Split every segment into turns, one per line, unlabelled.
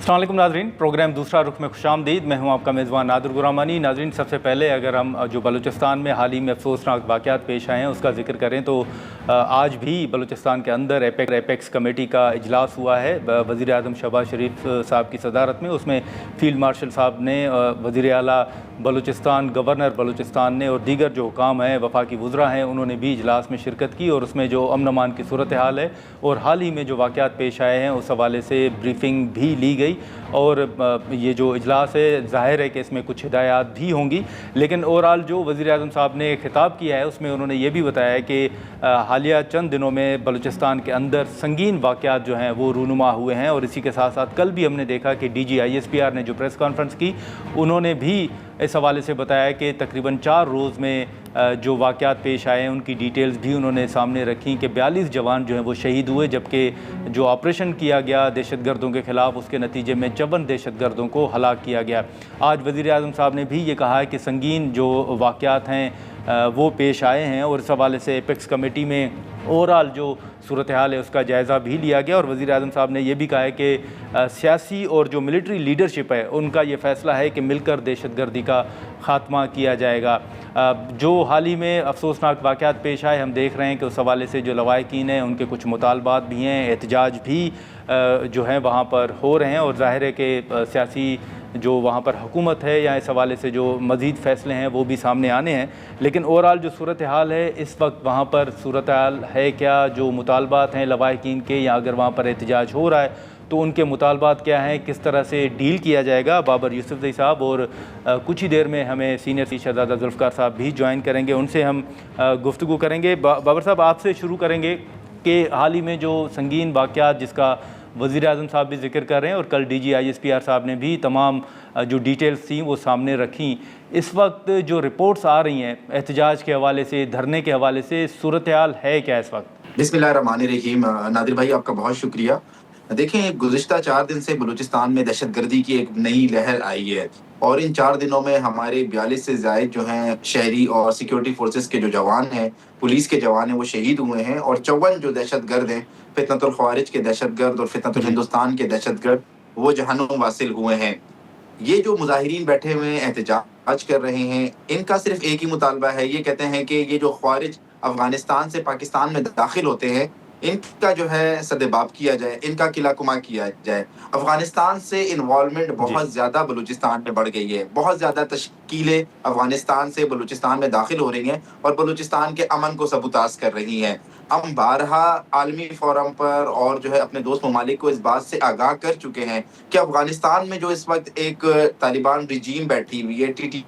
अस्सलाम वालेकुम नाज़रीन, प्रोग्राम दूसरा रुख में खुशामदीद। मैं हूं आपका मेज़बान नादिर गुरामानी। नाज़रीन, सबसे पहले अगर हम जो बलूचिस्तान में हाल ही में अफसोसनाक वाक़यात पेश आए हैं उसका जिक्र करें तो आज भी बलूचिस्तान के अंदर एपेक्स कमेटी का इजलास हुआ है वज़ीर आज़म शहबाज शरीफ साहब की सदारत में। उसमें फ़ील्ड मार्शल साहब ने, वज़ीर आला बलूचिस्तान, गवर्नर बलूचिस्तान ने और दीगर जो हुकाम हैं, वफाकी वज़रा हैं, उन्होंने भी इजलास में शिरकत की और उसमें जो अमन अमान की सूरत हाल है और हाल ही में जो वाक़यात पेश आए हैं उस हवाले से ब्रीफिंग भी ली गई। और ये जो इजलास है, ज़ाहिर है कि इसमें कुछ हिदायत भी होंगी, लेकिन ओवरऑल जो वज़ीर आज़म साहब ने खिताब किया है उसमें उन्होंने ये भी बताया है कि हालिया चंद दिनों में बलूचिस्तान के अंदर संगीन वाक़यात जो हैं वो रूनुमा हुए हैं। और इसी के साथ साथ कल भी हमने देखा कि DG ISPR ने जो प्रेस कॉन्फ्रेंस की, उन्होंने भी इस हवाले से बताया कि तकरीबन 4 रोज़ में जो वाक़यात पेश आए हैं उनकी डिटेल्स भी उन्होंने सामने रखी कि 42 जवान जो हैं वो शहीद हुए, जबकि जो ऑपरेशन किया गया दहशतगर्दों के ख़िलाफ़ उसके नतीजे में 54 दहशतगर्दों को हलाक किया गया। आज वज़ीर आज़म साहब ने भी ये कहा है कि संगीन जो वाक़यात हैं वो पेश आए हैं और इस हवाले से एपेक्स कमेटी में ओवरऑल जो सूरत हाल है उसका जायज़ा भी लिया गया। और वज़ीर आज़म साहब ने यह भी कहा है कि सियासी और जो मिलिट्री लीडरशिप है उनका ये फ़ैसला है कि मिलकर दहशतगर्दी का ख़ात्मा किया जाएगा। जो हाल ही में अफसोसनाक वाक़यात पेश आए, हम देख रहे हैं कि उस हवाले से जो लवाहिकीन हैं उनके कुछ मुतालबात भी हैं, एहतजाज भी जो हैं वहाँ पर हो रहे हैं। और ज़ाहिर है कि सियासी जो वहाँ पर हुकूमत है या इस हवाले से जो मज़ीद फ़ैसले हैं वो भी सामने आने हैं। लेकिन ओवरऑल जो सूरत हाल है इस वक्त वहाँ पर सूरत हाल है क्या, जो मुतालबात हैं लवाहिकीन के, या अगर वहाँ पर एहतजाज हो रहा है तो उनके मुतालबात क्या हैं, किस तरह से डील किया जाएगा। बाबर यूसुफज़ई साहब और कुछ ही देर में हमें सीनियर शहज़ादा जुल्फ़िकार साहब भी ज्वाइन करेंगे, उनसे हम गुफ्तगू करेंगे। बाबर साहब, आपसे शुरू करेंगे कि हाल ही में जो संगीन वाक़यात जिसका वज़ीर आज़म साहब भी ज़िक्र कर रहे हैं और कल DG ISPR साहब ने भी तमाम जो डिटेल्स थी वो सामने रखी, इस वक्त जो रिपोर्ट्स आ रही हैं एहतजाज के हवाले से, धरने के हवाले से, सूरत हाल है क्या इस वक्त?
बिस्मिल्लाहिर्रहमानिर्रहीम। नादिर भाई, आपका बहुत शुक्रिया। देखें, गुज़िश्ता 4 दिन से बलूचिस्तान में दहशतगर्दी की एक नई लहर आई है और इन 4 दिनों में हमारे 42 से ज़ायद जो हैं शहरी और सिक्योरिटी फोर्सेस के जो जवान हैं, पुलिस के जवान हैं, वो शहीद हुए हैं और 54 जो दहशतगर्द हैं, फितनतुल ख़वारिज के दहशतगर्द और फितनतुल हिंदुस्तान के दहशतगर्द, वो जहन्नुम वासिल हुए हैं। ये जो मुज़ाहिरीन बैठे हुए हैं, एहतजाज कर रहे हैं, इनका सिर्फ एक ही मुतालबा है। ये कहते हैं कि ये जो ख़वारिज अफ़गानिस्तान से पाकिस्तान में दाखिल होते हैं, इनका जो है सद्देबाब किया जाए, इनका किला-कुमा किया जाए। अफ़गानिस्तान से इन्वॉल्वमेंट बहुत ज़्यादा बलूचिस्तान में बढ़ गई है। बहुत ज़्यादा तश्कीलें अफ़गानिस्तान से बलूचिस्तान में दाखिल हो रही हैं और बलूचिस्तान के अमन को सबूताज़ कर रही हैं। हम बारहा आलमी फ़ोरम पर और जो है अपने दोस्त ममालिक को इस बात से आगाह कर चुके हैं कि अफ़गानिस्तान में जो इस वक्त एक तालिबान रिजीम बैठी हुई है, TTE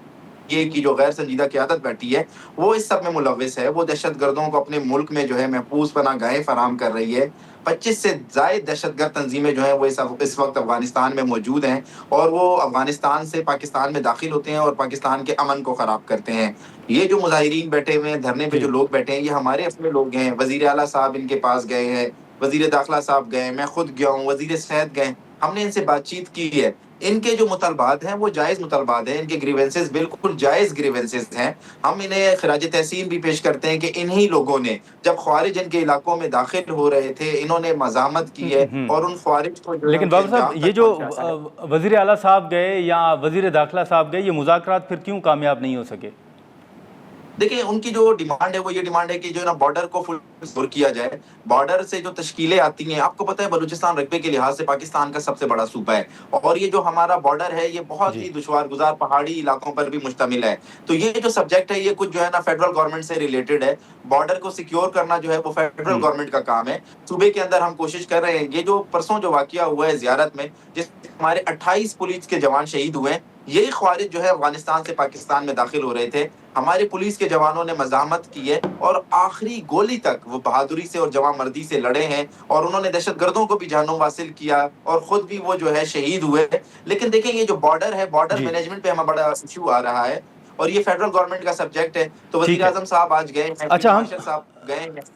की जो गैर संजीदा क़यादत बैठी है, वो इस सब में मुलव्विस है। वो दहशतगर्दों को अपने मुल्क में जो है महफूज पनाहगाहें फराहम कर रही है। 25 से ज़ायद दहशतगर्द तंजीमें जो हैं वो इस वक्त अफ़गानिस्तान में मौजूद हैं और वो अफ़गानिस्तान से पाकिस्तान में दाखिल होते हैं और पाकिस्तान के अमन को ख़राब करते हैं। ये जो मुज़ाहिरीन बैठे हुए हैं, धरने पे जो लोग बैठे हैं, ये हमारे अपने लोग हैं। वज़ीर आला साहब इनके पास गए हैं, वज़ीर दाखिला साहब गए, मैं खुद गया हूँ, वज़ीर सेहत गए, हमने इनसे बातचीत की है। इनके जो मुतालबात हैं वो जायज़ मुतालबात हैं, इनके ग्रीवेंसेस बिल्कुल जायज़ ग्रीवेंसेस हैं। हम इन्हें खिराज तहसीन भी पेश करते हैं कि इन्हीं लोगों ने जब ख़वारिज इनके इलाकों में दाखिल हो रहे थे, इन्होंने मज़ामत की है और उन ख़वारिज को जो
लेकिन बाबर साहब, ये जो वज़ीर आला साहब गए या वज़ीर दाखिला साहब गए, ये मुज़ाकरात फिर क्यों कामयाब नहीं हो सके?
देखिए, उनकी जो डिमांड है वो ये डिमांड है कि जो है ना बॉर्डर को फुल सिक्योर किया जाए। बॉर्डर से जो तश्कीलें आती हैं, आपको पता है बलूचिस्तान रकबे के लिहाज से पाकिस्तान का सबसे बड़ा सूबा है और ये जो हमारा बॉर्डर है ये बहुत ही दुश्वार गुजार पहाड़ी इलाकों पर भी मुश्तमिल है। तो ये जो सब्जेक्ट है ये कुछ जो है ना फेडरल गवर्नमेंट से रिलेटेड है। बॉर्डर को सिक्योर करना जो है वो फेडरल गवर्नमेंट का काम है। सूबे के अंदर हम कोशिश कर रहे हैं। ये जो परसों जो वाकया हुआ है ज़ियारत में, जिसमें हमारे 28 पुलिस के जवान शहीद हुए हैं, यही ख़वारिज जो है अफ़गानिस्तान से पाकिस्तान में दाखिल हो रहे थे। हमारे पुलिस के जवानों ने मज़ाहमत की है और आखिरी गोली तक वो बहादुरी से और जवांमर्दी से लड़े हैं और उन्होंने दहशतगर्दों को भी जहन्नुम वासिल किया और खुद भी वो जो है शहीद हुए। लेकिन देखें, ये जो बॉर्डर है, बॉर्डर मैनेजमेंट पे हमें बड़ा इशू आ रहा है और ये फेडरल गवर्नमेंट का सब्जेक्ट है। तो वज़ीर आज़म साहब आज गए हैं,
अच्छा,
मार्शल साहब गए हैं।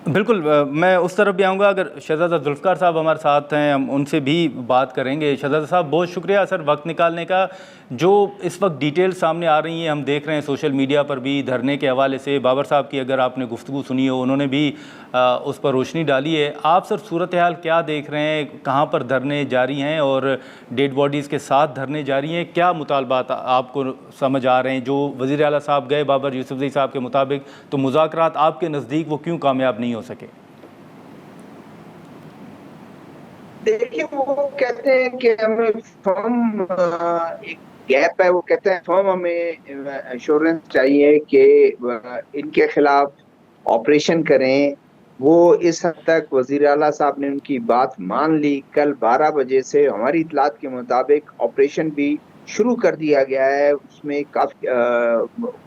बिल्कुल मैं उस तरफ भी आऊँगा। अगर शहज़ादा ज़ुल्फ़िकार साहब हमारे साथ हैं, हम उनसे भी बात करेंगे। शहज़ादा साहब, बहुत शुक्रिया सर वक्त निकालने का। जो इस वक्त डिटेल सामने आ रही हैं, हम देख रहे हैं सोशल मीडिया पर भी धरने के हवाले से। बाबर साहब की अगर आपने गुफ्तगू सुनी हो, उन्होंने भी उस पर रोशनी डाली है। आप सर सूरत हाल क्या देख रहे हैं, कहाँ पर धरने जारी हैं और डेड बॉडीज़ के साथ धरने जारी हैं? क्या मुतालबात आपको समझ आ रहे हैं? जो वज़ीर आला साहब गए बाबर यूसुफ़ज़ई साहब के मुताबिक, तो मुज़ाकरात आपके नज़दीक वो क्यों कामयाब नहीं हो सके?
देखिए, वो कहते हैं कि हमें फर्म एक गैप है, वो कहते हैं फर्म हमें एश्योरेंस चाहिए कि इनके खिलाफ ऑपरेशन करें। वो इस हद तक वजीर आला साहब ने उनकी बात मान ली। कल 12 बजे से हमारी इतलात के मुताबिक ऑपरेशन भी शुरू कर दिया गया है। उसमें काफी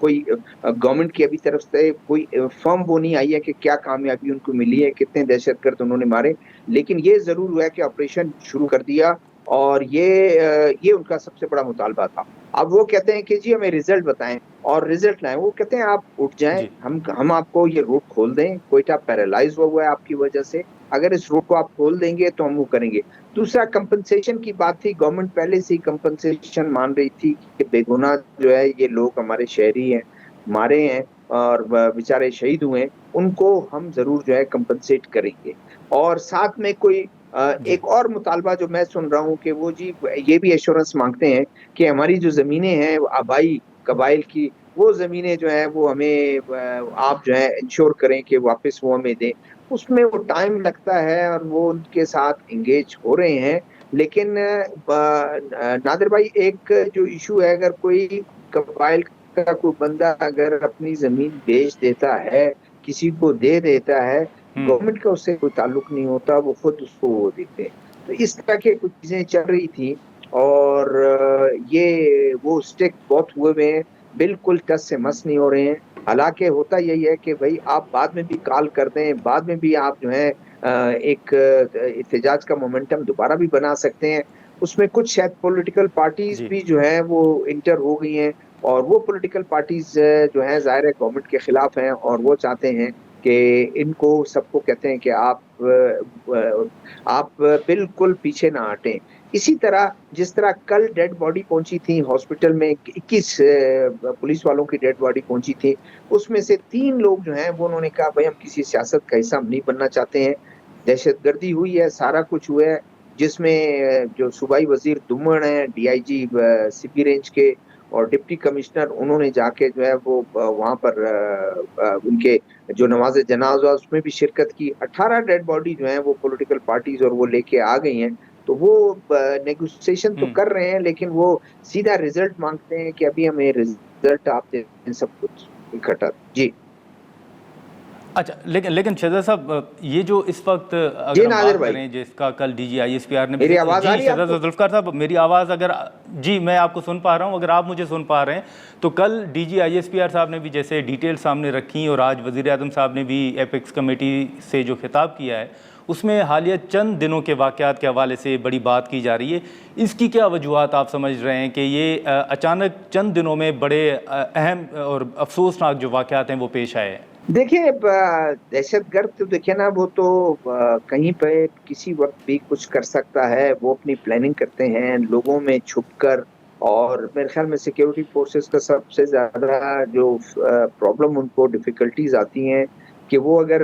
कोई गवर्नमेंट की अभी तरफ से कोई फर्म वो नहीं आई है कि क्या कामयाबी उनको मिली है, कितने दहशतगर्द उन्होंने मारे, लेकिन ये जरूर हुआ है कि ऑपरेशन शुरू कर दिया। और ये उनका सबसे बड़ा मुतालबा था। अब वो कहते हैं कि जी हमें रिजल्ट बताएं और रिजल्ट लाएं। वो कहते हैं आप उठ जाएं,
जी
हम आपको ये रोड खोल दें। कोयटा पैरालाइज हुआ है आपकी वजह से, अगर इस रोड को आप खोल देंगे तो हम वो करेंगे। दूसरा, कंपनसेशन की बात थी। गवर्नमेंट पहले से ही कंपनसेशन मान रही थी कि बेगुनाह जो है ये लोग हमारे शहरी हैं, मारे हैं और बेचारे शहीद हुए हैं, उनको हम जरूर जो है कंपनसेट करेंगे। और साथ में कोई
जी
एक और मुतालबा जो मैं सुन रहा हूँ कि वो जी ये भी एश्योरेंस मांगते हैं कि हमारी जो जमीनें हैं आबाई कबाइल की, वो जमीनें जो है वो हमें आप जो है इंश्योर करें कि वापस वो हमें दें। उसमें वो टाइम लगता है और वो उनके साथ एंगेज हो रहे हैं। लेकिन नादिर भाई, एक जो इशू है, अगर कोई कबाइल का कोई बंदा अगर अपनी जमीन बेच देता है, किसी को दे देता है, गवर्नमेंट का उससे कोई ताल्लुक नहीं होता, वो खुद उसको वो देते हैं। तो इस तरह की कुछ चीजें चल रही थी। और ये वो स्टेक बहुत हुए हुए हैं, बिल्कुल टस से मस नहीं हो रहे हैं। हालांकि होता यही है कि भाई आप बाद में भी कॉल कर दें, बाद में भी आप जो है एक एहतजाज का मोमेंटम दोबारा भी बना सकते हैं। उसमें कुछ शायद पॉलिटिकल पार्टीज
जी
भी जो है वो इंटर हो गई हैं, और वो पॉलिटिकल पार्टीज जो है ज़ाहिर है गवर्नमेंट के खिलाफ हैं, और वो चाहते हैं कि इनको सबको कहते हैं कि आप बिल्कुल पीछे ना हटें। इसी तरह जिस तरह कल डेड बॉडी पहुंची थी हॉस्पिटल में, 21 पुलिस वालों की डेड बॉडी पहुंची थी, उसमें से 3 लोग जो हैं वो उन्होंने कहा भाई हम किसी सियासत का हिस्सा नहीं बनना चाहते हैं। दहशतगर्दी हुई है, सारा कुछ हुआ है, जिसमें जो सूबाई वजीर दुम्मन है, डीआईजी सीपी रेंज के और डिप्टी कमिश्नर, उन्होंने जाके जो है वो वहां पर उनके जो नमाज जनाजा उसमें भी शिरकत की। 18 डेड बॉडी जो है वो पॉलिटिकल पार्टीज और वो लेके आ गई हैं। तो वो नेगोशिएशन तो कर रहे हैं, लेकिन वो सीधा रिजल्ट मांगते हैं कि अभी हमें रिजल्ट आप दें, सब कुछ इकट्ठा। जी
अच्छा, लेकिन शहज़ादा साहब, ये जो इस वक्त
जी
अगर हम
नादिर
बात
भाई,
करें जिसका कल DG ISPR ने भी
मेरी आवाज आ
जी
रही है
शहज़ादा
आपको?
ज़ुल्फ़िकार साहब, मेरी आवाज़ अगर जी मैं आपको सुन पा रहा हूँ, अगर आप मुझे सुन पा रहे हैं तो कल DG ISPR साहब ने भी जैसे डिटेल सामने रखी, और आज वज़ीर आज़म साहब ने भी एपेक्स कमेटी से जो खिताब किया है उसमें हालिया चंद दिनों के वाक़यात के हवाले से बड़ी बात की जा रही है। इसकी क्या वजूहत आप समझ रहे हैं कि ये अचानक चंद दिनों में बड़े अहम और अफसोसनाक जो वाक़यात हैं वो पेश आए हैं?
देखिए, दहशतगर्द तो देखिए ना, वो तो कहीं पे किसी वक्त भी कुछ कर सकता है। वो अपनी प्लानिंग करते हैं लोगों में छुपकर, और मेरे ख्याल में सिक्योरिटी फोर्सेस का सबसे ज्यादा जो प्रॉब्लम उनको डिफिकल्टीज आती हैं कि वो अगर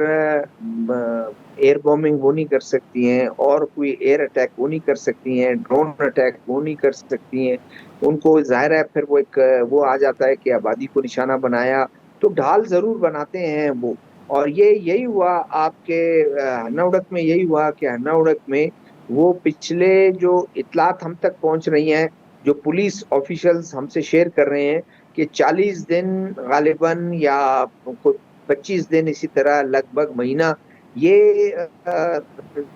एयर बॉम्बिंग वो नहीं कर सकती हैं, और कोई एयर अटैक वो नहीं कर सकती हैं, ड्रोन अटैक वो नहीं कर सकती हैं। उनको जाहिर है फिर वो एक वो आ जाता है कि आबादी को निशाना बनाया, तो ढाल जरूर बनाते हैं वो। और ये यही हुआ आपके हन्ना में, यही हुआ कि हन्ना में वो पिछले जो इतलात हम तक पहुंच रही हैं, जो पुलिस ऑफिशियल्स हमसे शेयर कर रहे हैं कि 40 दिन गालिबन या 25 दिन, इसी तरह लगभग महीना, ये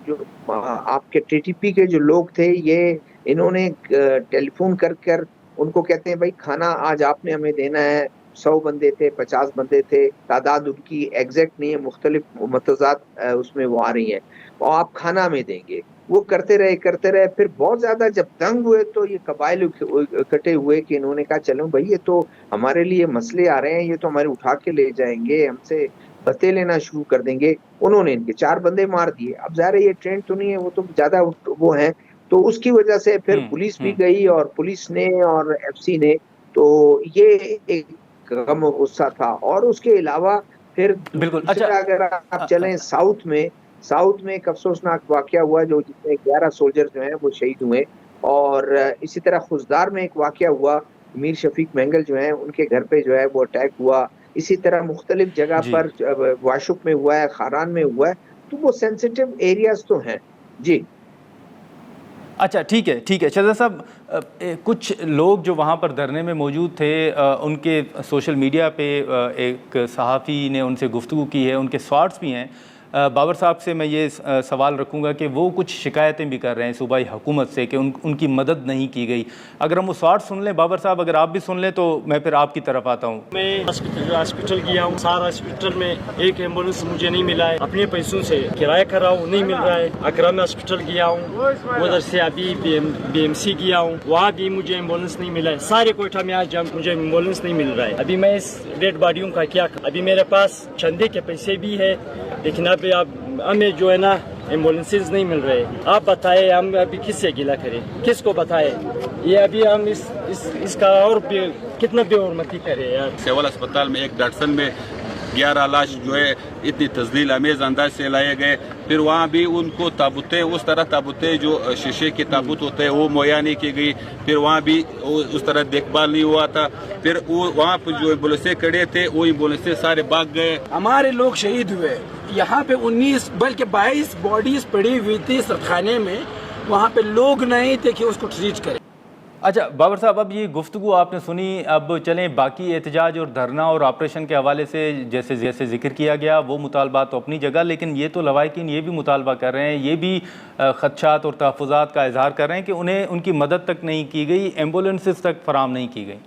जो आपके टीटीपी के जो लोग थे, ये इन्होंने टेलीफोन कर कर उनको कहते हैं भाई खाना आज आपने हमें देना है। 100 बंदे थे, 50 बंदे थे, तादाद उनकी एग्जैक्ट नहीं है, मुख्तलिफ मतजात उसमें वो आ रही हैं, और आप खाना में देंगे। वो करते रहे, फिर बहुत ज्यादा जब तंग हुए तो ये कबाइल इकट्ठे हुए कि इन्होंने कहा चलो भाई ये तो हमारे लिए मसले आ रहे हैं, ये तो हमारे उठा के ले जाएंगे, हमसे बते लेना शुरू कर देंगे। उन्होंने इनके 4 बंदे मार दिए। अब ज़ाहिर है ये ट्रेंड तो नहीं है, वो तो ज़्यादा वो हैं। तो उसकी वजह से फिर पुलिस भी गई और पुलिस ने और एफसी ने, तो ये एक गम और गुस्सा था। और उसके अलावा फिर
बिल्कुल। अच्छा
दूसरा अगर आप चलें साउथ में एक अफसोसनाक वाकया हुआ जो जिसमें 11 सोल्जर जो हैं वो शहीद हुए। और इसी तरह खुशदार में एक वाकया हुआ, मीर शफीक मेंगल जो हैं उनके घर पे जो है वो अटैक हुआ। इसी तरह मुख्तलिफ जगह
जी।
पर वाशुक में हुआ है, खारान में हुआ है। तो वो सेंसिटिव एरियाज तो हैं जी।
अच्छा, ठीक है, ठीक है शहजाद साहब, कुछ लोग जो वहाँ पर धरने में मौजूद थे, उनके सोशल मीडिया पे एक सहाफ़ी ने उनसे गुफ्तगू की है, उनके शॉर्ट्स भी हैं। बाबर साहब से मैं ये सवाल रखूँगा कि वो कुछ शिकायतें भी कर रहे हैं सूबाई हुकूमत से कि उनकी मदद नहीं की गई। अगर हम वो शॉर्ट्स सुन लें बाबर साहब, अगर आप भी सुन लें तो मैं फिर आपकी तरफ आता हूँ।
मैं हॉस्पिटल गया हूँ, सारा हॉस्पिटल में एक एम्बुलेंस मुझे नहीं मिला है, अपने पैसों से किराया कर रहा हूँ, नहीं मिल रहा है। अकरम हॉस्पिटल गया हूँ, उधर से अभी BMC गया हूँ, वहाँ भी मुझे एम्बुलेंस नहीं मिला है। सारे कोयटा में आज मुझे एम्बुलेंस नहीं मिल रहा है। अभी मैं इस डेड बॉडियों का क्या करूं? अभी मेरे पास चंदे के पैसे भी है, लेकिन अब हमें जो है ना एम्बुलेंसेज नहीं मिल रहे। आप बताएं हम अभी किससे गिला करें, किसको बताएं? ये अभी हम इसका और कितना बेहरमती करें यार।
सिविल अस्पताल में एक दर्जन में 11 लाश जो है इतनी तजलील अमेज अंदाज से लाए गए। फिर वहाँ भी उनको ताबूतें, उस तरह ताबूतें जो शीशे के ताबूत होते हैं वो मुहैया नहीं की गई। फिर वहाँ भी उस तरह देखभाल नहीं हुआ था। फिर वो वहाँ पर जो एम्बुलेंसें खड़े थे वो एम्बुलेंसें सारे भाग गए।
हमारे लोग शहीद हुए, यहाँ पे 19 बल्कि 22 बॉडीज पड़ी हुई थी सरखाने में, वहाँ पे लोग नहीं थे कि उसको ट्रीट करें।
अच्छा बाबर साहब, अब ये गुफ्तगू आपने सुनी, अब चलें बाकी एहतजाज और धरना और ऑपरेशन के हवाले से जैसे जैसे जिक्र किया गया वो मुतालबात तो अपनी जगह, लेकिन ये तो लवाहिकीन ये भी मुतालबा कर रहे हैं, ये भी खदशात और तहफ़्फ़ुज़ात का इजहार कर रहे हैं कि उन्हें उनकी मदद तक नहीं की गई, एम्बुलेंसेस तक फराम नहीं की गई।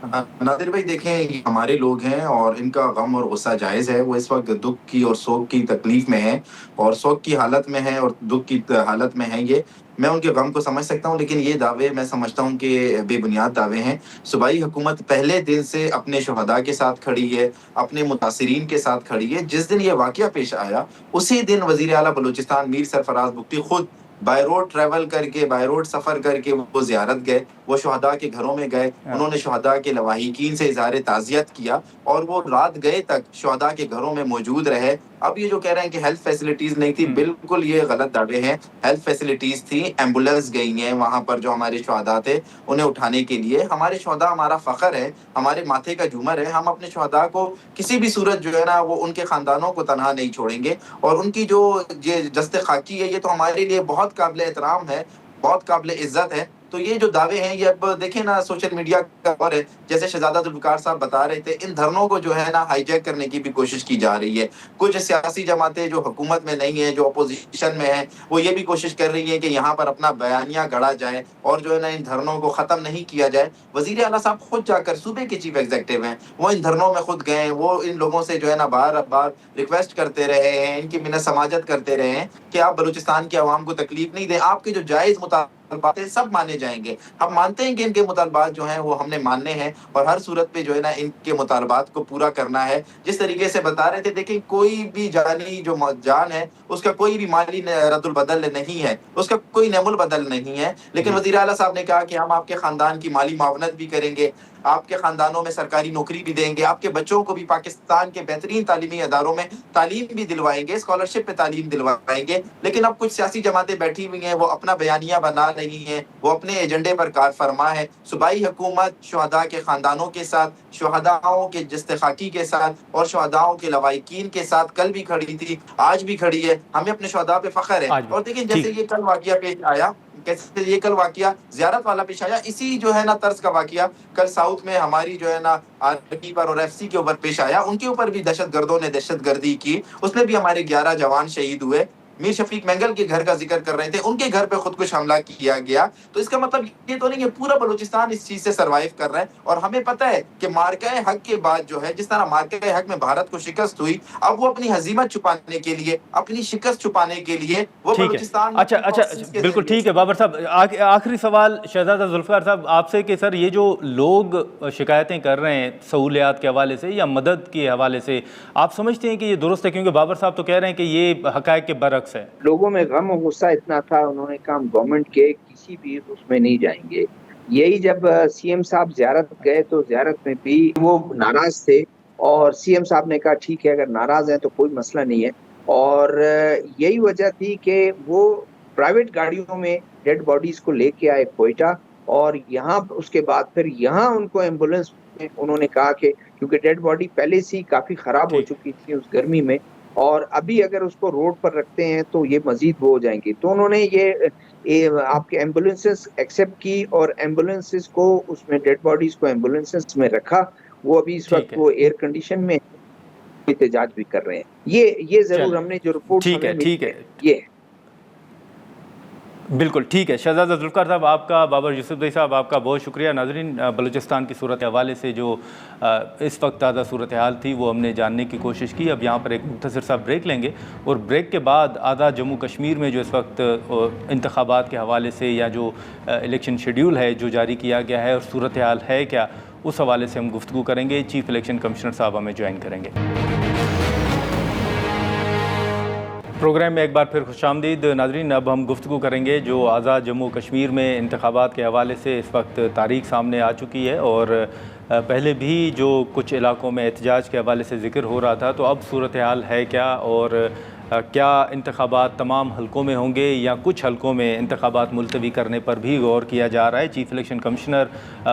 नादिर भाई देखें, हमारे लोग हैं और इनका गम और गुस्सा जायज़ है। वो इस वक्त दुख की और शोक की तकलीफ में है और शोक की हालत में है और दुख की हालत में है। ये मैं उनके गम को समझ सकता हूँ, लेकिन ये दावे मैं समझता हूँ कि बेबुनियाद दावे हैं। सूबाई हुकूमत पहले दिन से अपने शुहदा के साथ खड़ी है, अपने मुतासिरीन के साथ खड़ी है। जिस दिन ये वाक़या पेश आया उसी दिन वज़ीर आला बलूचिस्तान मीर सरफराज बुगटी खुद बाय रोड ट्रैवल करके, बाय रोड सफ़र करके वो ज़ियारत गए, वो शुहदा के घरों में गए, उन्होंने शुहदा के लवाहिकीन से इज़हार ताज़ियत किया और वो रात गए तक शुहदा के घरों में मौजूद रहे। अब ये जो कह रहे हैं कि हेल्थ फैसिलिटीज़ नहीं थी, बिल्कुल ये गलत दावे हैं। हेल्थ फैसिलिटीज़ थी, एम्बुलेंस गई हैं वहाँ पर जो हमारे शुहदा थे उन्हें उठाने के लिए। हमारे शुहदा हमारा फ़ख्र है, हमारे माथे का झूमर है। हम अपने शुहदा को किसी भी सूरत जो है ना वो उनके ख़ानदानों को तनहा नहीं छोड़ेंगे और उनकी जो ये जस्ते खाकी है ये तो हमारे लिए बहुत काबिल एहतराम है, बहुत काबिल इज़्ज़त है। तो ये जो दावे हैं ये अब देखें ना, सोशल मीडिया का दौर है, जैसे शहजादा जुल्फ़िकार साहब बता रहे थे, इन धरनों को जो है ना हाईजैक करने की भी कोशिश की जा रही है। कुछ सियासी जमातें जो हुकूमत में नहीं है, जो अपोजिशन में है, वो ये भी कोशिश कर रही है कि यहाँ पर अपना बयानिया गढ़ा जाए और जो है ना इन धरनों को ख़त्म नहीं किया जाए। वज़ीर आला साहब खुद जाकर, सूबे के चीफ एग्जीक्यूटिव हैं, वो इन धरनों में खुद गए हैं, वो इन लोगों से जो है ना बार बार रिक्वेस्ट करते रहे हैं, इनकी मिन्नत समाजत करते रहे हैं कि आप बलूचिस्तान की आवाम को तकलीफ नहीं दें, आपके जो जायज़ मुतालबात सब माने जाएंगे। हम मानते हैं कि इनके मुतालबात जो हैं वो हमने मानने हैं और हर सूरत पे जो है ना इनके मुतालबात को पूरा करना है। जिस तरीके से बता रहे थे, देखिए कोई भी जानी जो जान है उसका कोई भी माली रद्दुल बदल नहीं है, उसका कोई नेमुल बदल नहीं है। लेकिन वज़ीर आला साहब ने कहा कि हम आपके खानदान की माली मावनत भी करेंगे, आपके खानदानों में सरकारी नौकरी भी देंगे, आपके बच्चों को भी पाकिस्तान के बेहतरीन तालीमी अदारों में तालीम भी दिलवाएंगे, स्कॉलरशिप पे तालीम दिलवाएंगे। लेकिन अब कुछ सियासी जमातें बैठी हुई हैं, वो अपना बयानिया बना रही हैं, वो अपने एजेंडे पर कार फरमा है। सूबाई हुकूमत शुहदा के खानदानों के साथ, शुहदाओं के जस्ते-खाकी के साथ और शुहदाओं के लवाहिकीन के साथ कल भी खड़ी थी, आज भी खड़ी है। हमें अपने शुहदा पे फख्र है। और देखिए जैसे ये कल वाक़या पेश आया, कैसे ये कल वाक़या ज़ियारत वाला पेश आया, इसी जो है ना तर्ज का वाक़या कल साउथ में हमारी जो है ना आर्मी पर और एफसी के ऊपर पेश आया। उनके ऊपर भी दहशतगर्दों ने दहशतगर्दी की, उसमें भी हमारे 11 जवान शहीद हुए। میر شفیق مینگل کے گھر کا ذکر کر رہے تھے, ان کے گھر پہ خودکش حملہ کیا گیا. تو اس کا مطلب یہ تو نہیں کہ پورا بلوچستان اس چیز سے سروائیو کر رہا ہے. اور ہمیں پتہ ہے کہ مارکہ حق کے بعد جو ہے, جس طرح مارکہ حق میں بھارت کو شکست ہوئی, اب وہ اپنی ہزیمت چھپانے کے لیے, اپنی شکست چھپانے کے لیے وہ
ٹھیک ہے.
بلوچستان
اچھا بالکل ٹھیک ہے. بابر صاحب, آخری سوال شہزادہ ذوالفقار صاحب آپ سے کہ سر یہ جو لوگ شکایتیں کر رہے ہیں سہولیات کے حوالے سے یا مدد کے حوالے سے, آپ سمجھتے ہیں کہ یہ درست ہے؟ کیونکہ بابر صاحب تو کہہ رہے ہیں کہ یہ حقائق کے برعکس ہے.
لوگوں میں غم و غصہ اتنا تھا, انہوں نے کہا ہم گورنمنٹ کے کسی بھی اس میں نہیں جائیں گے. یہی جب سی ایم صاحب زیارت گئے تو زیارت میں بھی وہ ناراض تھے, اور سی ایم صاحب نے کہا ٹھیک ہے اگر ناراض ہیں تو کوئی مسئلہ نہیں ہے. اور یہی وجہ تھی کہ وہ پرائیویٹ گاڑیوں میں ڈیڈ باڈیز کو لے کے آئے کوئٹہ, اور یہاں اس کے بعد پھر یہاں ان کو ایمبولینس میں انہوں نے کہا کہ کیونکہ ڈیڈ باڈی پہلے سے ہی کافی خراب ہو چکی تھی اس گرمی میں, اور ابھی اگر اس کو روڈ پر رکھتے ہیں تو یہ مزید وہ ہو جائیں گے. تو انہوں نے یہ آپ کے ایمبولینسز ایکسیپٹ کی, اور ایمبولینسز کو اس میں ڈیڈ باڈیز کو ایمبولینسز میں رکھا. وہ ابھی اس وقت وہ ایئر کنڈیشن میں احتجاج بھی کر رہے ہیں. یہ ضرور ہم نے جو رپورٹ
ٹھیک ہے
یہ
بالکل ٹھیک ہے. شہزادہ ذوالفقار صاحب آپ کا, بابر یوسف زئی صاحب آپ کا بہت شکریہ. ناظرین, بلوچستان کی صورت حوالے سے جو اس وقت تازہ صورتحال تھی وہ ہم نے جاننے کی کوشش کی. اب یہاں پر ایک مختصر سا بریک لیں گے, اور بریک کے بعد آزاد جموں کشمیر میں جو اس وقت انتخابات کے حوالے سے یا جو الیکشن شیڈیول ہے جو جاری کیا گیا ہے اور صورتحال ہے کیا, اس حوالے سے ہم گفتگو کریں گے. چیف الیکشن کمشنر صاحب ہمیں جوائن کریں گے. پروگرام میں ایک بار پھر خوش آمدید. ناظرین, اب ہم گفتگو کریں گے جو آزاد جموں کشمیر میں انتخابات کے حوالے سے اس وقت تاریخ سامنے آ چکی ہے, اور پہلے بھی جو کچھ علاقوں میں احتجاج کے حوالے سے ذکر ہو رہا تھا, تو اب صورتحال ہے کیا, اور کیا انتخابات تمام حلقوں میں ہوں گے یا کچھ حلقوں میں انتخابات ملتوی کرنے پر بھی غور کیا جا رہا ہے. چیف الیکشن کمشنر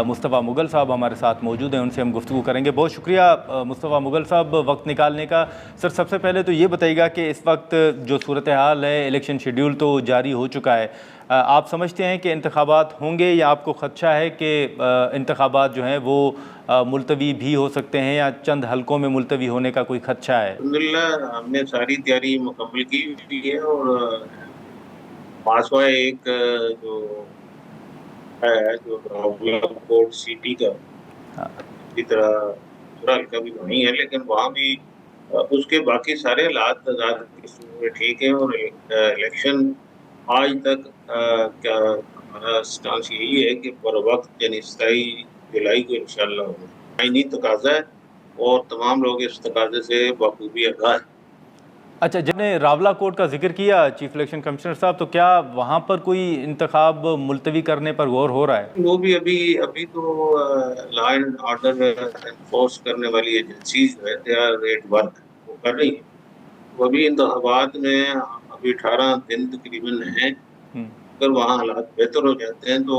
مصطفیٰ مغل صاحب ہمارے ساتھ موجود ہیں, ان سے ہم گفتگو کریں گے. بہت شکریہ مصطفیٰ مغل صاحب وقت نکالنے کا. سر سب سے پہلے تو یہ بتائیے گا کہ اس وقت جو صورتحال ہے, الیکشن شیڈیول تو جاری ہو چکا ہے, آپ سمجھتے ہیں کہ انتخابات ہوں گے یا آپ کو خدشہ ہے کہ انتخابات جو ہیں وہ ملتوی بھی ہو سکتے ہیں یا چند حلقوں میں ملتوی ہونے کا کوئی خدشہ ہے؟
الحمدللہ ہم نے ساری تیاری مکمل کی ہوئی ہے, اور پاسوا ایک جو ہے جو راولکوٹ سٹی کا اسی طرح دوسرا حلقہ بھی وہیں ہے, لیکن وہاں بھی اس کے باقی سارے حالات ٹھیک ہیں. اور الیکشن آج تک کیا ہمارا سٹانس یہی ہے کہ پر وقت یعنی 27 جولائی کو انشاءاللہ ہوگا. آئینی تقاضا ہے اور تمام لوگ اس تقاضے سے بخوبی آگاہ ہیں.
اچھا, جب نے راولا کوٹ کا ذکر کیا چیف الیکشن کمشنر صاحب, تو کیا وہاں پر کوئی انتخاب ملتوی کرنے پر غور ہو رہا ہے؟
وہ بھی ابھی تو لا اینڈ آرڈر انفورس کرنے والی ایجنسیز جو ہے دے آر ایٹ ورک, وہ کر رہی ہیں. وہ ابھی انتخابات میں ابھی 18 دن تقریباً ہیں. اگر وہاں حالات بہتر ہو جاتے ہیں تو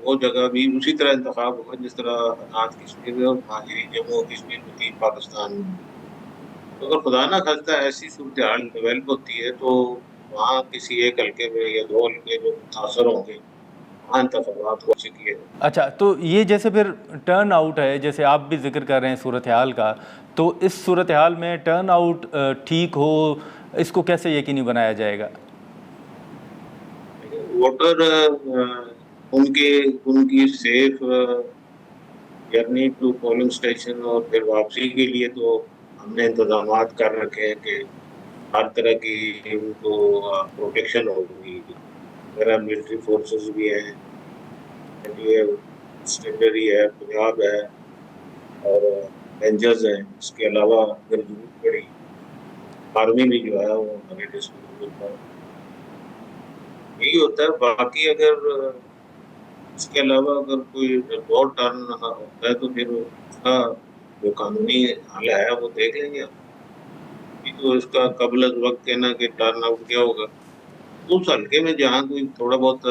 وہ جگہ بھی اسی طرح انتخاب ہوگا جس طرح آزاد کشمیر میں اور مہاجری جموں کشمیر میں تھی پاکستان میں. اگر خدا نہ خواستہ ایسی صورتحال ڈیولپ ہوتی ہے تو وہاں کسی ایک حلقے میں یا 2 حلقے جو متاثر ہوں گے وہاں انتخابات ہو سکے.
اچھا, تو یہ جیسے پھر ٹرن آؤٹ ہے, جیسے آپ بھی ذکر کر رہے ہیں صورتحال کا, تو اس صورتحال میں ٹرن آؤٹ ٹھیک ہو, اس کو کیسے یقینی بنایا جائے گا؟
ووٹر ان کی safe journey to polling station اور پھر واپسی کے لیے تو ہم نے انتظامات کر رکھے ہیں کہ ہر طرح کی ان کو پروٹیکشن ہوگی. میرا ملٹری فورسز بھی ہیں, اسٹینڈری ہے, پنجاب ہے اور رینجرز ہیں. اس کے علاوہ اگر ضرورت پڑی آرمی بھی جو ہے وہ ہمارے ڈسپلن پر یہی ہوتا ہے. باقی اگر اس کے علاوہ اگر کوئی اور ٹرن ہوتا ہے تو پھر اس کا جو قانونی حل ہے وہ دیکھ لیں گے. تو اس کا قبل از وقت کہنا کہ ٹرن آؤٹ کیا ہوگا, اس حلقے میں جہاں کوئی تھوڑا بہت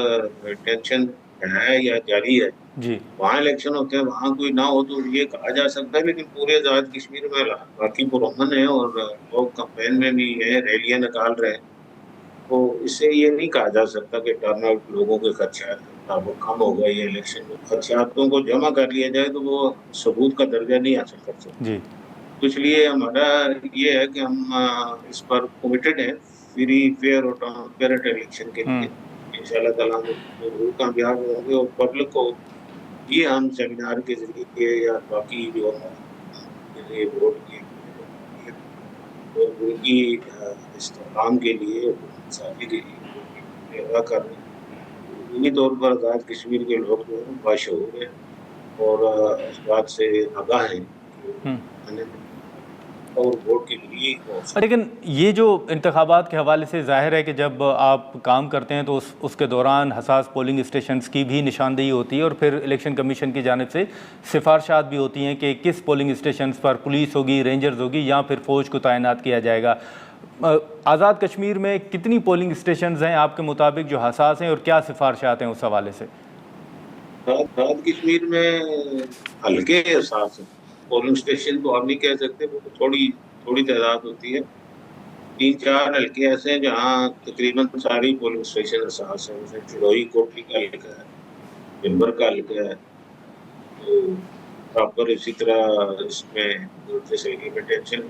ٹینشن ہے یا جاری ہے
جی
وہاں الیکشن ہوتے ہیں, وہاں کوئی نہ ہو تو یہ کہا جا سکتا ہے. لیکن پورے آزاد کشمیر میں باقی پرامن ہیں اور لوگ کمپین میں بھی ہیں, ریلیاں نکال رہے ہیں, تو اس سے یہ نہیں کہا جا سکتا کہ ٹرن آؤٹ لوگوں کے خدشات وہ کم ہو گئے. یہ الیکشن میں خدشاتوں کو جمع کر لیا جائے تو وہ ثبوت کا درجہ نہیں حاصل کر سکتے.
جی,
تو اس لیے ہمارا یہ ہے کہ ہم اس پر کمیٹڈ ہیں फ्री फेयर और ट्रांसपेरेंट इलेक्शन के लिए इंशाल्लाह ताला हम जरूर कामयाब होंगे। और पब्लिक को ये हम सेमिनार के जरिए या बाकी जो जरिए वोट की और उनकी इस्तेमाल के लिए इंसाफी के लिए अदा कर रहे हैं। उन्हीं तौर पर आज़ाद कश्मीर के लोग जो है बाशऊर हैं और इस बात से आगाह हैं कि और वोट के लिए
लेकिन ये जो इंतखाबात के हवाले से ज़ाहिर है कि जब आप काम करते हैं तो उसके दौरान हसास पोलिंग स्टेशंस की भी निशानदेही होती है और फिर इलेक्शन कमीशन की जानिब से सिफारशात भी होती हैं कि किस पोलिंग स्टेशंस पर पुलिस होगी, रेंजर्स होगी या फिर फ़ौज को तैनात किया जाएगा। आज़ाद कश्मीर में कितनी पोलिंग स्टेशंस हैं आपके मुताबिक जो हसास हैं और क्या सिफारशात हैं उस हवाले से?
आज़ाद कश्मीर में हल्के हसास हैं। पोलिंग स्टेशन तो आप नहीं कह सकते, वो थोड़ी तादाद होती है। 3-4 हल्के ऐसे हैं जहाँ तकरीबन सारी पोलिंग स्टेशन हसास है। जैसे चड़ोई कोटली का हल्का है, बिम्बर का हल्का है, तो प्रॉपर इसी तरह इसमें जैसे हल्के में टेंशन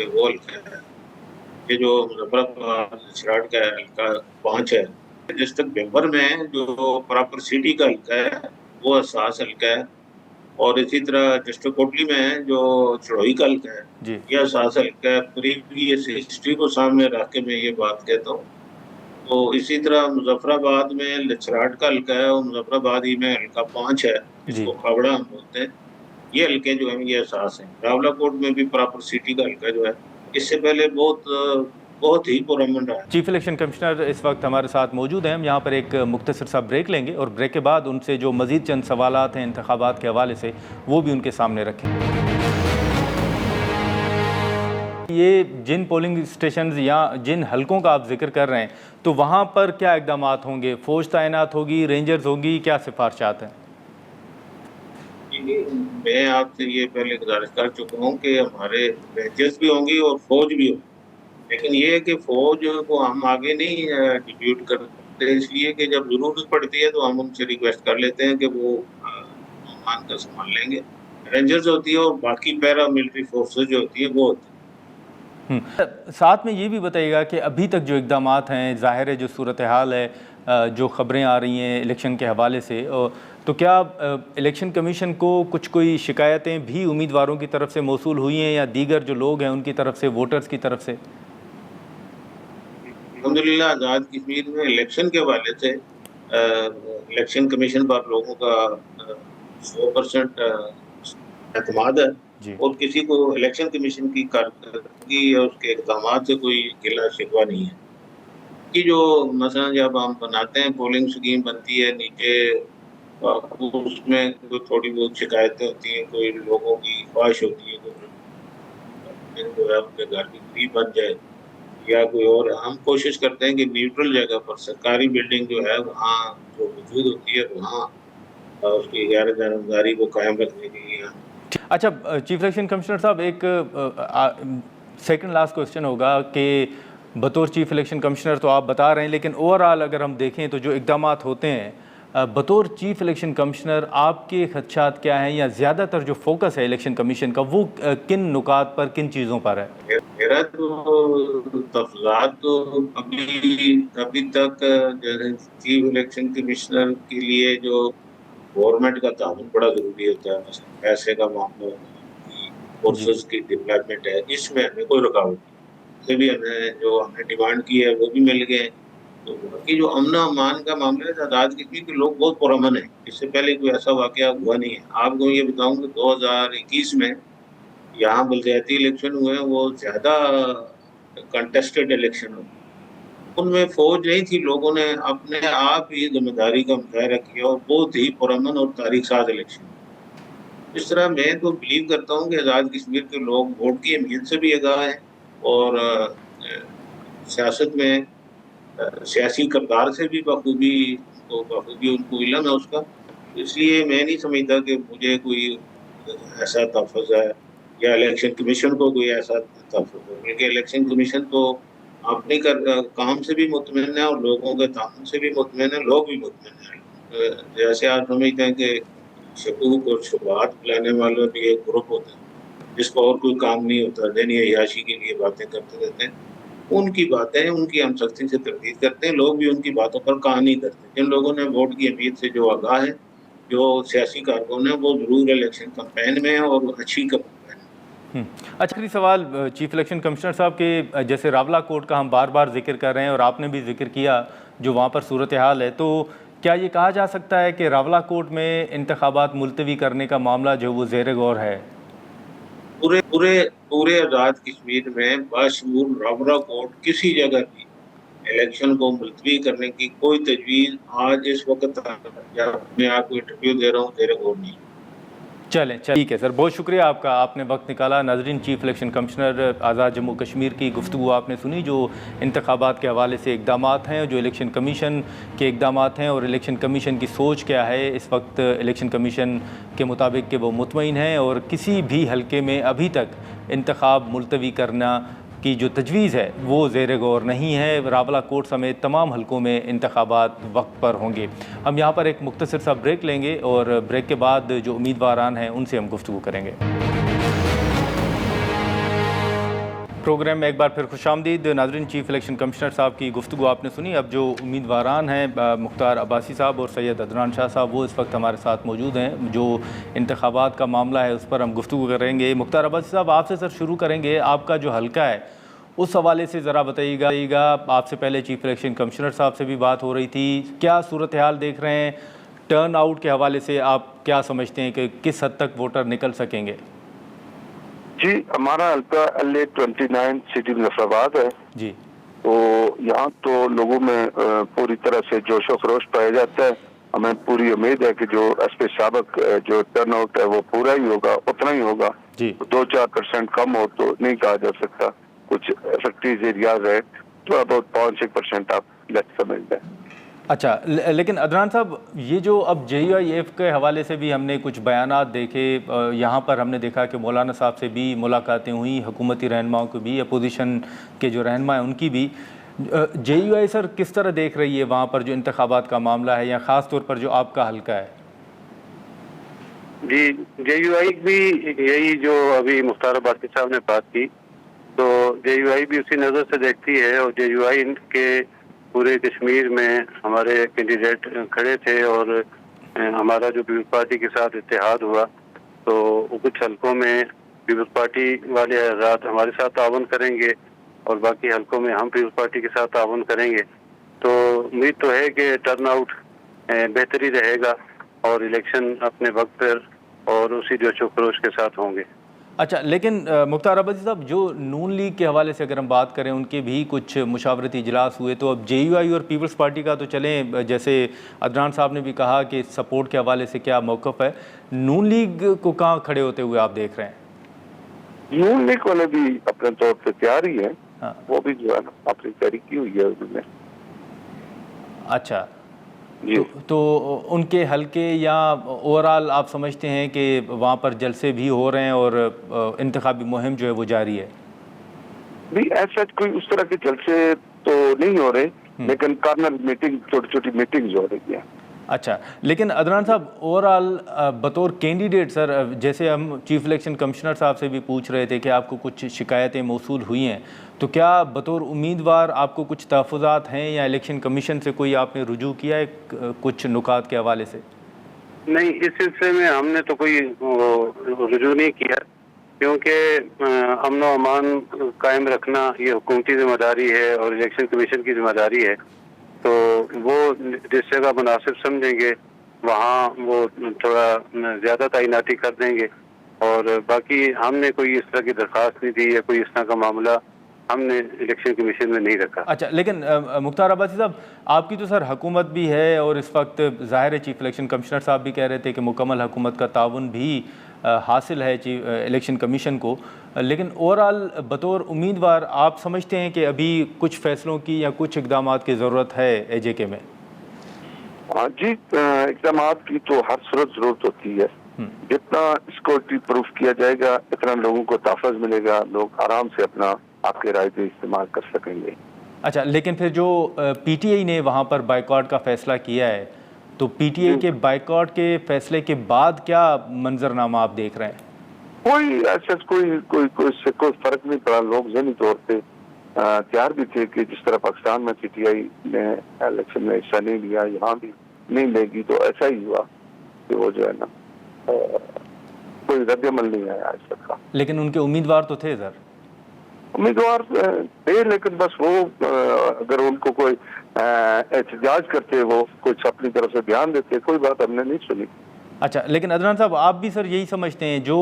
वो हल्का है। ये जो मुजफ्फराबाद शराट का हल्का 5 है। जिस तक बिम्बर में जो प्रॉपर सिटी का हल्का है वो हसास हल्का है और इसी तरह डिस्ट्रिक्ट कोटली में जो चढ़ोई का हल्का है यह हसास हल्का है। प्रीवियस हिस्ट्री को सामने रख के मैं ये बात कहता हूँ। तो इसी तरह मुजफ्फराबाद में लचराट का हल्का है और मुजफ्फराबाद ही में हल्का 5 है, जिसको खावड़ा हम बोलते हैं। ये हल्के जो है ये एहसास है। रावलाकोट में भी प्रॉपर सिटी का हल्का जो है इससे पहले बहुत ही पुरअमन रहा है।
चीफ इलेक्शन कमिश्नर इस वक्त हमारे साथ मौजूद हैं। हम यहाँ पर एक मुख्तसर सा ब्रेक लेंगे और ब्रेक के बाद उनसे जो मज़ीद चंद सवालात हैं इंतखाबात के हवाले से वो भी उनके सामने रखेंगे। ये जिन पोलिंग स्टेशंस या जिन हलकों का आप जिक्र कर रहे हैं तो वहाँ पर क्या इक़दामात होंगे? फ़ौज तैनात होगी, रेंजर्स होगी, क्या सिफारशात हैं?
मैं आपसे ये पहले गुजारिश कर चुका हूँ कि हमारे रेंजर्स भी होंगी और फौज भी होगी, लेकिन ये है कि फौज को हम आगे नहीं डिप्यूट करते, इसलिए कि जब जरूरत पड़ती है तो हम उनसे रिक्वेस्ट कर लेते हैं कि वो मान कर संभाल लेंगे। रेंजर्स होती है और बाकी पैरा मिलिट्री फोर्सेज जो होती है वो होती है।
साथ में ये भी बताइएगा कि अभी तक जो इक़दामात हैं, ज़ाहिर है जो सूरत हाल है, जो ख़बरें आ रही हैं इलेक्शन के हवाले से, तो क्या इलेक्शन कमीशन को कोई शिकायतें भी उम्मीदवारों की तरफ से मौसूल हुई हैं या दीगर जो लोग हैं उनकी तरफ से, वोटर्स की तरफ से?
अल्हम्दुलिल्लाह आज़ाद कश्मीर में इलेक्शन के हवाले से इलेक्शन कमीशन पर लोगों का 100% एतमाद है और किसी को इलेक्शन कमीशन की कारकर्दगी या उसके इक़दामात से कोई गिला शिकवा नहीं है। कि जो मसलन जब हम बनाते हैं पोलिंग स्कीम बनती है नीचे, उसमें तो थोड़ी बहुत शिकायतें होती हैं, कोई लोगों की ख्वाहिश होती है जो है उनके घर की करीब बन जाए या कोई और। हम कोशिश करते हैं कि न्यूट्रल जगह पर सरकारी बिल्डिंग जो है वहाँ जो मौजूद होती है वहाँ उसकी गैर जानबदारी को कायम रखने के लिए।
अच्छा चीफ इलेक्शन कमिश्नर साहब, एक सेकंड लास्ट क्वेश्चन होगा कि बतौर चीफ इलेक्शन कमिश्नर तो आप बता रहे हैं, लेकिन ओवरऑल अगर हम देखें तो जो इक़दामात होते हैं बतौर चीफ इलेक्शन कमिश्नर आपके खदशात क्या हैं या ज़्यादातर जो फोकस है इलेक्शन कमीशन का वो किन नुकात पर, किन चीज़ों पर है?
मेरा तो तफज़ात तो अभी तक चीफ इलेक्शन कमिश्नर के लिए जो गवर्नमेंट का ताउन बड़ा ज़रूरी होता है, पैसे का मामला, फोर्सेस की डिप्लॉयमेंट है, इसमें हमें कोई रुकावट नहीं। से भी हमें जो हमने डिमांड की है वो भी मिल गए। तो बाकी जो अमन अमान का मामला है, आज़ाद कश्मीर के लोग बहुत पुरअमन है, इससे पहले कोई ऐसा वाक़या हुआ नहीं है। आपको ये बताऊं कि 2021 में यहाँ बलदियाती इलेक्शन हुए, वो ज़्यादा कंटेस्टेड इलेक्शन हुए, उनमें फौज नहीं थी, लोगों ने अपने आप ही जिम्मेदारी का मुजाहरा किया और बहुत ही पुरअमन और तारीख साज इलेक्शन। इस तरह मैं तो बिलीव करता हूँ कि आज़ाद कश्मीर के लोग वोट की अहमियत से भी आगाह हैं और सियासत में सियासी किरदार से भी बखूबी उनको इल्म है उसका। इसलिए मैं नहीं समझता कि मुझे कोई ऐसा तहफ़्फ़ुज़ है या इलेक्शन कमीशन को कोई ऐसा तहफ़्फ़ुज़ है, बल्कि इलेक्शन कमीशन तो अपने काम से भी मुतमिन है और लोगों के ताउन से भी मुतमिन है, लोग भी मुतमिन हैं। जैसे आप समझते हैं कि शकूक और शुबहात फैलाने वाला भी एक ग्रुप होता है जिसको और कोई काम नहीं होता, दैनिक अय्याशी के लिए बातें करते रहते हैं। ان کی باتیں ان کی ہم سختی سے تردید کرتے ہیں. لوگ بھی ان کی باتوں پر کام نہیں کرتے. جن لوگوں نے ووٹ کی اہمیت سے جو آگاہ ہے، جو سیاسی کارکن ہیں، وہ ضرور الیکشن کمپین میں ہیں اور اچھی کمپین میں.
اچھا، آخری سوال چیف الیکشن کمشنر صاحب کے، جیسے راولہ کوٹ کا ہم بار بار ذکر کر رہے ہیں اور آپ نے بھی ذکر کیا جو وہاں پر صورتحال ہے، تو کیا یہ کہا جا سکتا ہے کہ راولہ کوٹ میں انتخابات ملتوی کرنے کا معاملہ جو وہ زیر غور ہے؟
پورے آزاد کشمیر میں باشمول راولہ کوٹ کسی جگہ بھی الیکشن کو ملتوی کرنے کی کوئی تجویز آج اس وقت جب میں آپ کو انٹرویو دے رہا ہوں زیر غور نہیں.
چلیں ٹھیک ہے سر، بہت شکریہ آپ کا، آپ نے وقت نکالا. ناظرین، چیف الیکشن کمشنر آزاد جموں کشمیر کی گفتگو آپ نے سنی، جو انتخابات کے حوالے سے اقدامات ہیں، جو الیکشن کمیشن کے اقدامات ہیں اور الیکشن کمیشن کی سوچ کیا ہے. اس وقت الیکشن کمیشن کے مطابق کہ وہ مطمئن ہیں اور کسی بھی حلقے میں ابھی تک انتخاب ملتوی کرنا کی جو تجویز ہے وہ زیر غور نہیں ہے. راولہ کوٹ سمیت تمام حلقوں میں انتخابات وقت پر ہوں گے. ہم یہاں پر ایک مختصر سا بریک لیں گے اور بریک کے بعد جو امیدواران ہیں ان سے ہم گفتگو کریں گے. پروگرام میں ایک بار پھر خوش آمدید. ناظرین، چیف الیکشن کمشنر صاحب کی گفتگو آپ نے سنی. اب جو امیدواران ہیں مختار عباسی صاحب اور سید عدنان شاہ صاحب، وہ اس وقت ہمارے ساتھ موجود ہیں. جو انتخابات کا معاملہ ہے اس پر ہم گفتگو کریں گے. مختار عباسی صاحب، آپ سے سر شروع کریں گے. آپ کا جو حلقہ ہے اس حوالے سے ذرا بتائیے گا. آپ سے پہلے چیف الیکشن کمشنر صاحب سے بھی بات ہو رہی تھی، کیا صورتحال دیکھ رہے ہیں؟ ٹرن آؤٹ کے حوالے سے آپ کیا سمجھتے ہیں کہ کس حد تک ووٹر نکل سکیں گے؟
جی، ہمارا حلقہ LA29 سٹی مظفرآباد ہے.
جی،
تو یہاں تو لوگوں میں پوری طرح سے جوش و خروش پایا جاتا ہے. ہمیں پوری امید ہے کہ جو حسب سابق جو ٹرن آؤٹ ہے وہ پورا ہی ہوگا، اتنا ہی ہوگا.
جی،
2-4% کم ہو تو نہیں کہا جا سکتا. کچھ افیکٹیو ایریاز ہے تو اباؤٹ 5-6% آپ لیٹ سمجھ لیں.
اچھا، لیکن عدنان صاحب، یہ جو اب JUIF کے حوالے سے بھی ہم نے کچھ بیانات دیکھے، یہاں پر ہم نے دیکھا کہ مولانا صاحب سے بھی ملاقاتیں ہوئیں، حکومتی رہنماؤں کو بھی، اپوزیشن کے جو رہنما ہیں ان کی بھی. JUI سر کس طرح دیکھ رہی ہے وہاں پر جو انتخابات کا معاملہ ہے، یا خاص طور پر جو آپ کا حلقہ ہے؟
جی، JUI بھی یہی جو ابھی مختار عباسی صاحب نے بات کی، تو JUI بھی اسی نظر سے دیکھتی ہے. اور JUI کے پورے کشمیر میں ہمارے کینڈیڈیٹ کھڑے تھے اور ہمارا جو پیپلز پارٹی کے ساتھ اتحاد ہوا، تو کچھ حلقوں میں پیپلز پارٹی والے حضرات ہمارے ساتھ تعاون کریں گے اور باقی حلقوں میں ہم پیپلز پارٹی کے ساتھ تعاون کریں گے. تو امید تو ہے کہ ٹرن آؤٹ بہتری رہے گا اور الیکشن اپنے وقت پر اور اسی جوش و خروش کے ساتھ ہوں گے.
اچھا، لیکن مختار عباسی صاحب، جو نون لیگ کے حوالے سے اگر ہم بات کریں، ان کے بھی کچھ مشاورتی اجلاس ہوئے، تو اب JUI اور پیپلز پارٹی کا تو چلیں، جیسے عدنان صاحب نے بھی کہا کہ سپورٹ کے حوالے سے کیا موقف ہے، نون لیگ کو کہاں کھڑے ہوتے ہوئے آپ دیکھ رہے ہیں؟
نون لیگ والے بھی اپنے طور پہ تیار ہی ہیں. وہ بھی جو ہے نا اپنی تیاری کی ہوئی ہے انہوں نے.
اچھا، تو ان کے حلقے یا اوورال آپ سمجھتے ہیں کہ وہاں پر جلسے بھی ہو رہے ہیں اور انتخابی مہم جو ہے وہ جاری ہے؟
بھی ایسا کوئی اس طرح کے جلسے تو نہیں ہو رہے، لیکن کارنر میٹنگ، چھوٹی چھوٹی میٹنگز ہو رہی ہیں.
اچھا، لیکن عدنان صاحب، اوورال بطور کینڈیڈیٹ سر، جیسے ہم چیف الیکشن کمشنر صاحب سے بھی پوچھ رہے تھے کہ آپ کو کچھ شکایتیں موصول ہوئی ہیں، تو کیا بطور امیدوار آپ کو کچھ تحفظات ہیں یا الیکشن کمیشن سے کوئی آپ نے رجوع کیا ہے کچھ نکات کے حوالے سے؟
نہیں، اس سلسلے میں ہم نے تو کوئی رجوع نہیں کیا، کیونکہ امن و امان قائم رکھنا یہ حکومتی ذمہ داری ہے اور الیکشن کمیشن کی ذمہ داری ہے. تو وہ جس جگہ مناسب سمجھیں گے وہاں وہ تھوڑا زیادہ تعیناتی کر دیں گے. اور باقی ہم نے کوئی اس طرح کی درخواست نہیں دی یا کوئی اس طرح کا معاملہ ہم نے الیکشن کمیشن میں نہیں رکھا.
اچھا، لیکن مختار عباسی صاحب، آپ کی تو سر حکومت بھی ہے اور اس وقت ظاہر ہے چیف الیکشن کمشنر صاحب بھی کہہ رہے تھے کہ مکمل حکومت کا تعاون بھی حاصل ہے الیکشن کمیشن کو، لیکن اوورال بطور امیدوار آپ سمجھتے ہیں کہ ابھی کچھ فیصلوں کی یا کچھ اقدامات کی ضرورت ہے AJK میں؟
جی، اقدامات کی تو ہر صورت ضرورت ہوتی ہے. جتنا سیکورٹی پروف کیا جائے گا اتنا لوگوں کو تحفظ ملے گا، لوگ آرام سے اپنا آپ کے رائے استعمال کر سکیں گے.
اچھا، لیکن پھر جو PTI نے وہاں پر بائیکاٹ کا فیصلہ کیا ہے، تو PTI کے بائیکاٹ کے فیصلے کے بعد کیا منظرنامہ آپ دیکھ رہے ہیں؟
کوئی ایسا کوئی فرق نہیں پڑا. لوگ ذہنی طور پہ तैयार भी थे कि जिस तरह पाकिस्तान में PTI ने इलेक्शन में हिस्सा नहीं लिया, यहाँ भी नहीं लेगी, तो ऐसा ही हुआ कि वो जो है ना कोई रद्द अमल नहीं आया आज तक का।
लेकिन उनके उम्मीदवार तो थे सर।
उम्मीदवार थे, लेकिन बस वो अगर उनको कोई एहतजाज करते, वो कुछ अपनी तरफ से ध्यान देते, कोई बात हमने नहीं सुनी।
अच्छा, लेकिन अदनान साहब आप भी सर यही समझते हैं जो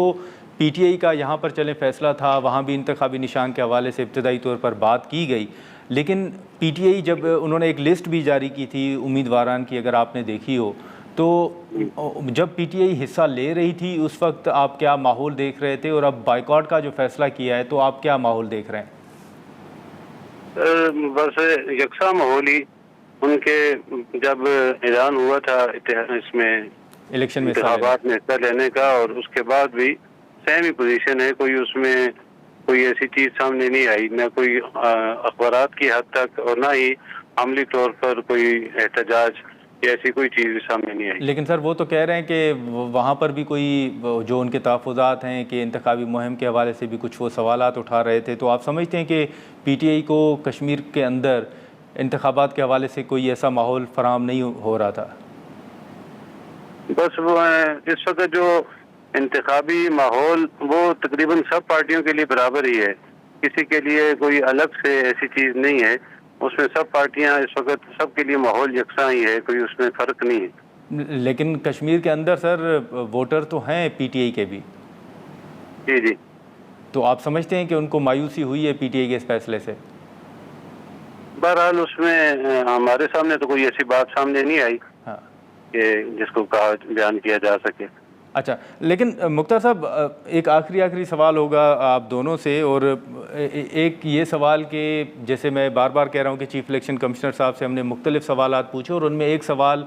PTI का यहाँ पर चले फैसला था, वहाँ भी इंतखाबी निशान के हवाले से इब्तदाई तौर पर बात की गई, लेकिन PTI जब उन्होंने एक लिस्ट भी जारी की थी उम्मीदवारान की, अगर आपने देखी हो, तो जब PTI हिस्सा ले रही थी उस वक्त आप क्या माहौल देख रहे थे, और अब बाइकआउट का जो फैसला किया है तो आप क्या माहौल देख रहे हैं?
बस यकसा माहौल ही, उनके जब ऐलान हुआ था इसमें
इलेक्शन में
इंतखाबात में हिस्सा लेने का, और उसके बाद भी सेम ही पोजीशन है, कोई उसमें कोई ऐसी चीज सामने नहीं आई, न कोई अखबारात की हद तक, और ना ही अमली तौर पर कोई एहतजाज या ऐसी कोई चीज सामने नहीं आई।
लेकिन सर वो तो कह रहे हैं कि वहाँ पर भी कोई जो उनके तहफ़्फ़ुज़ात हैं कि इंतखाबी मुहिम के हवाले से भी कुछ वो सवालात उठा रहे थे, तो आप समझते हैं कि PTI को कश्मीर के अंदर इंतखाबात के हवाले से कोई ऐसा माहौल फराहम नहीं हो रहा था?
बस वो इस वक्त जो इंतखाबी माहौल वो तकरीबन सब पार्टियों के लिए बराबर ही है, किसी के लिए कोई अलग से ऐसी चीज नहीं है, उसमें सब पार्टियां इस वक्त सबके लिए माहौल यकसा ही है, कोई उसमें फर्क नहीं है।
लेकिन कश्मीर के अंदर सर वोटर तो हैं PTI के भी।
जी जी।
तो आप समझते हैं कि उनको मायूसी हुई है PTI के इस फैसले से?
बहरहाल उसमें हमारे सामने तो कोई ऐसी बात सामने नहीं आई
हाँ
कि जिसको कहा बयान किया जा सके।
अच्छा, लेकिन मुख्तार साहब एक आखिरी सवाल होगा आप दोनों से, और एक ये सवाल कि जैसे मैं बार बार कह रहा हूँ कि चीफ इलेक्शन कमिश्नर साहब से हमने मुख्तलिफ सवालात पूछे, और उनमें एक सवाल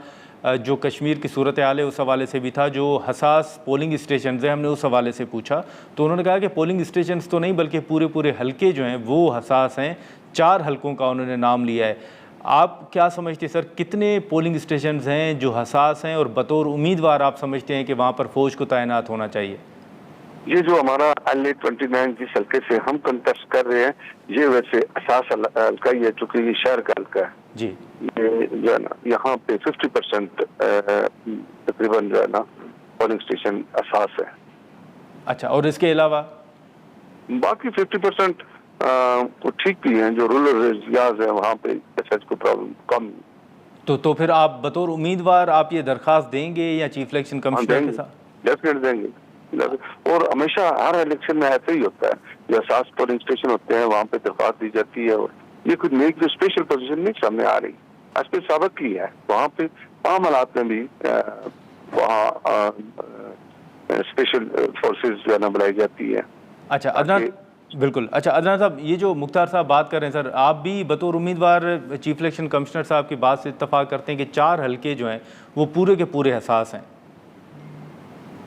जो कश्मीर की सूरत हाल है उस हवाले से भी था, जो हसास पोलिंग स्टेशन है हमने उस हवाले से पूछा, तो उन्होंने कहा कि पोलिंग स्टेशन तो नहीं बल्कि पूरे हलके जो हैं वो हसास हैं। 4 हलकों का उन्होंने नाम लिया है। आप क्या समझते हैं सर, कितने पोलिंग स्टेशंस हैं जो हसास हैं, और बतौर उम्मीदवार आप समझते हैं कि वहाँ पर फ़ौज को तैनात होना चाहिए?
ये जो हमारा LA-29 जिस हल्के से हम कंटेस्ट कर रहे हैं, ये वैसे हसास हल्का ही है, चूँकि ये शहर का हल्का है
जी।
ये जो है ना यहाँ पे 50% तकरीबन जो है ना पोलिंग स्टेशन हसास है।
अच्छा, और इसके अलावा
बाकी 50% को ठीक भी हैं, जो रूरल एरियाज है वहाँ पे को प्रॉब्लम कम।
तो फिर आप बतौर उम्मीदवार आप ये दरख्वास्त देंगे या चीफ इलेक्शन कमिश्नर के साथ?
डेफिनेट देंगे, और हमेशा हर इलेक्शन में ऐसा ही होता है, जो हसास पोलिंग स्टेशन होते हैं वहाँ पे दरख्वास्त दी जाती है, और ये कुछ नई जो स्पेशल पोजीशन नहीं सामने आ रही, इस पे सबक की है। वहाँ पे आम हालात में भी वहाँ स्पेशल फोर्सेज जो है ना बुलाई जाती है।
अच्छा अदनान, बिल्कुल। अच्छा अदनान साहब, ये जो मुख्तार साहब बात कर रहे हैं सर, आप भी बतौर उम्मीदवार चीफ इलेक्शन कमिश्नर साहब की बात से इत्तफाक करते हैं कि 4 हलके जो हैं वो पूरे के पूरे हसास हैं?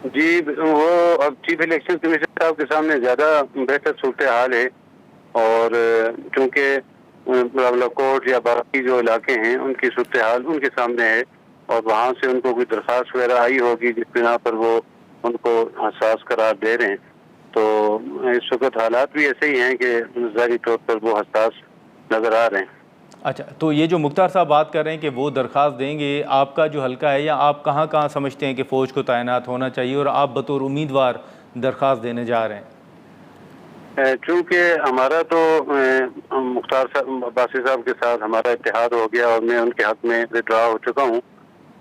जी, वो अब चीफ इलेक्शन कमिश्नर साहब के सामने ज़्यादा बेहतर सूरत हाल है, और चूँकि बालाकोट या बाकी जो इलाके हैं उनकी सूरत हाल उनके सामने है, और वहाँ से उनको कोई दरख्वास्त वगैरह आई होगी जिस बिना पर वो उनको हसास करार दे रहे हैं। तो इस वक्त हालात भी ऐसे ही हैं कि ज़ाहिरी तौर पर वो हसास नज़र आ रहे हैं।
अच्छा, तो ये जो मुख्तार साहब बात कर रहे हैं कि वो दरख्वास्त देंगे, आपका जो हलका है, या आप कहाँ समझते हैं कि फ़ौज को तैनात होना चाहिए, और आप बतौर उम्मीदवार दरख्वास्त देने जा रहे हैं?
चूँकि हमारा तो मुख्तार साहब अब्बासी साहब के साथ हमारा इत्तेहाद हो गया और मैं उनके हक़ में विड्रा हो चुका हूँ,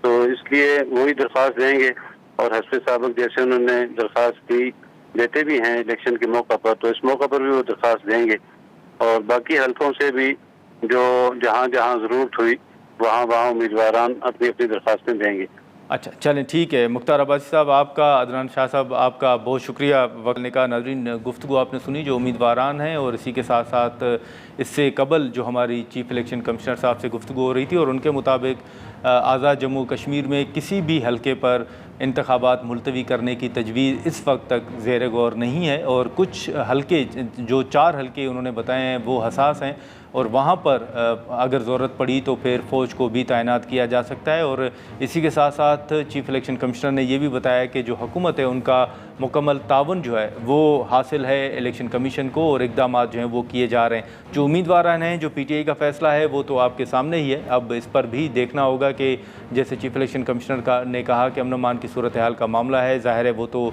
तो इसलिए वही दरख्वास्त देंगे, और हस्बे साबिक जैसे उन्होंने दरख्वास्त दी देते भी हैं इलेक्शन के मौका पर, तो इस मौका पर भी वो दरख्वास्त देंगे, और बाकी हलकों से भी जो जहाँ ज़रूरत हुई वहाँ उम्मीदवारान अपनी दरख्वास्तें देंगे।
अच्छा चलें, ठीक है। मुख्तार अब्बासी साहब आपका, अदनान शाह साहब आपका बहुत शुक्रिया वक्त ने का। नाज़रीन, गुफ्तगू आपने सुनी जो उम्मीदवारान हैं, और इसी के साथ साथ इससे कबल जो हमारी चीफ इलेक्शन कमिश्नर साहब से गुफ्तगू हो रही थी, और उनके मुताबिक आज़ाद जम्मू कश्मीर में किसी भी हलके पर انتخابات ملتوی کرنے کی تجویز اس وقت تک زیر غور نہیں ہے، اور کچھ حلقے جو 4 حلقے انہوں نے بتائے ہیں وہ حساس ہیں، اور وہاں پر اگر ضرورت پڑی تو پھر فوج کو بھی تعینات کیا جا سکتا ہے۔ اور اسی کے ساتھ ساتھ چیف الیکشن کمشنر نے یہ بھی بتایا کہ جو حکومت ہے ان کا مکمل تعاون جو ہے وہ حاصل ہے الیکشن کمیشن کو، اور اقدامات جو ہیں وہ کیے جا رہے ہیں۔ جو امیدواران ہیں، جو پی ٹی آئی کا فیصلہ ہے وہ تو آپ کے سامنے ہی ہے، اب اس پر بھی دیکھنا ہوگا کہ جیسے چیف الیکشن کمشنر نے کہا کہ امن و امان کی صورتحال کا معاملہ ہے، ظاہر ہے وہ تو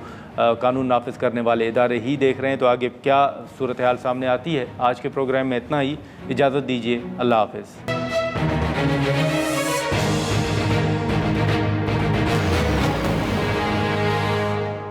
قانون نافذ کرنے والے ادارے ہی دیکھ رہے ہیں، تو آگے کیا صورتحال سامنے آتی ہے۔ آج کے پروگرام میں اتنا ہی، اجازت دیجیے، اللہ حافظ۔